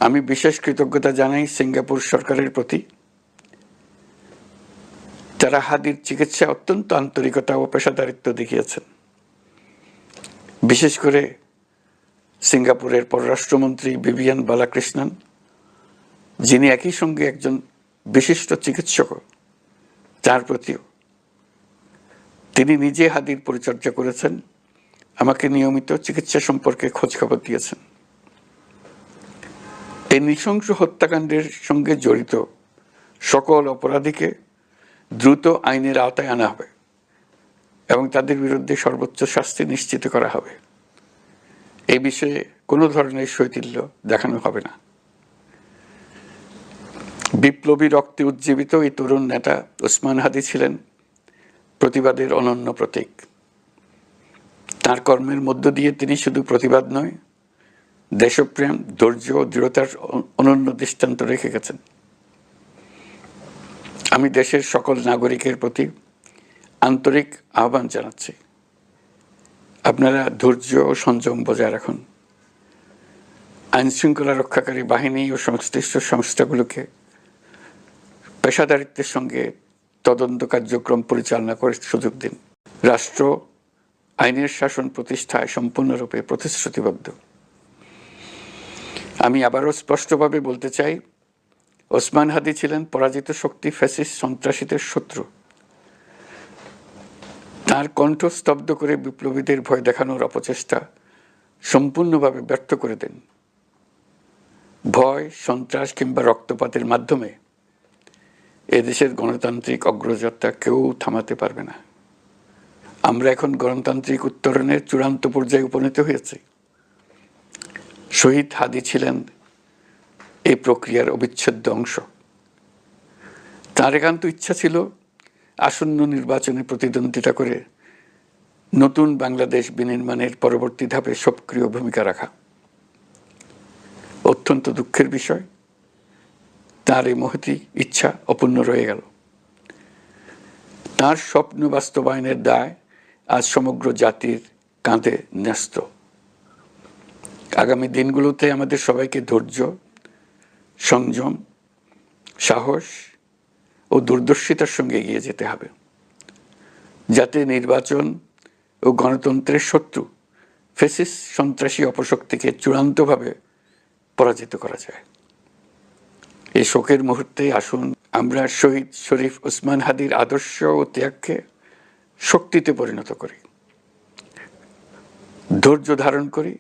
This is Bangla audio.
আমি বিশেষ কৃতজ্ঞতা জানাই সিঙ্গাপুর সরকারের প্রতি। তারা হাদির চিকিৎসা অত্যন্ত আন্তরিকতা ও পেশাদারিত্ব দেখিয়েছেন। বিশেষ করে সিঙ্গাপুরের পররাষ্ট্রমন্ত্রী ভিভিয়ান বালাকৃষ্ণন, যিনি একই সঙ্গে একজন বিশিষ্ট চিকিৎসক, তার প্রতিও তিনি নিজে হাদির পরিচর্যা করেছেন, আমাকে নিয়মিত চিকিৎসা সম্পর্কে খোঁজখবর দিয়েছেন। এই নৃশংস হত্যাকাণ্ডের সঙ্গে জড়িত সকল অপরাধীকে দ্রুত আইনের আওতায় আনা হবে এবং তাদের বিরুদ্ধে সর্বোচ্চ শাস্তি নিশ্চিত করা হবে। এই বিষয়ে কোনো ধরনের শৈথিল্য দেখানো হবে না। বিপ্লবী রক্তে উজ্জীবিত এই তরুণ নেতা ওসমান হাদি ছিলেন প্রতিবাদের অনন্য প্রতীক। তার কর্মের মধ্য দিয়ে তিনি শুধু প্রতিবাদ নয়, দেশপ্রেম, ধৈর্য ও দৃঢ়তার অনন্য দৃষ্টান্ত রেখে গেছেন। আমি দেশের সকল নাগরিকের প্রতি আন্তরিক আহ্বান জানাচ্ছি, আপনারা ধৈর্য ও সংযম বজায় রাখুন। আইনশৃঙ্খলা রক্ষাকারী বাহিনী ও সংশ্লিষ্ট সংস্থাগুলোকে পেশাদারিত্বের সঙ্গে তদন্ত কার্যক্রম পরিচালনা করে সুযোগ দিন। রাষ্ট্র আইনের শাসন প্রতিষ্ঠায় সম্পূর্ণরূপে প্রতিশ্রুতিবদ্ধ। আমি আবারও স্পষ্টভাবে বলতে চাই, ওসমান হাদি ছিলেন পরাজিত শক্তি ফ্যাসিস্ট সন্ত্রাসীদের শত্রু। তার কণ্ঠ স্তব্ধ করে বিপ্লবীদের ভয় দেখানোর অপচেষ্টা সম্পূর্ণভাবে ব্যর্থ করে দেন। ভয়, সন্ত্রাস কিংবা রক্তপাতের মাধ্যমে এদেশের গণতান্ত্রিক অগ্রযাত্রা কেউ থামাতে পারবে না। আমরা এখন গণতান্ত্রিক উত্তরণের চূড়ান্ত পর্যায়ে উপনীত হয়েছি। শহীদ হাদি ছিলেন এই প্রক্রিয়ার অবিচ্ছেদ্য অংশ। তার একান্ত ইচ্ছা ছিল আসন্ন নির্বাচনে প্রতিদ্বন্দ্বিতা করে নতুন বাংলাদেশ বিনির্মাণের পরবর্তী ধাপে সক্রিয় ভূমিকা রাখা। অত্যন্ত দুঃখের বিষয়, তার এই মহতী ইচ্ছা অপূর্ণ রয়ে গেল। তার স্বপ্ন বাস্তবায়নের দায় আজ সমগ্র জাতির কাঁধে ন্যস্ত। আগামী দিনগুলোতে আমাদের সবাইকে ধৈর্য, সংযম, সাহস ও দূরদর্শিতার সঙ্গে এগিয়ে যেতে হবে, যাতে নির্বাচন ও গণতন্ত্রের শত্রু ফ্যাসিস্ট সন্ত্রাসী অপশক্তিকে চূড়ান্তভাবে পরাজিত করা যায়। এই শোকের মুহূর্তে আসুন আমরা শহীদ শরীফ ওসমান হাদির আদর্শ ও ত্যাগকে শক্তিতে পরিণত করি, ধৈর্য ধারণ করি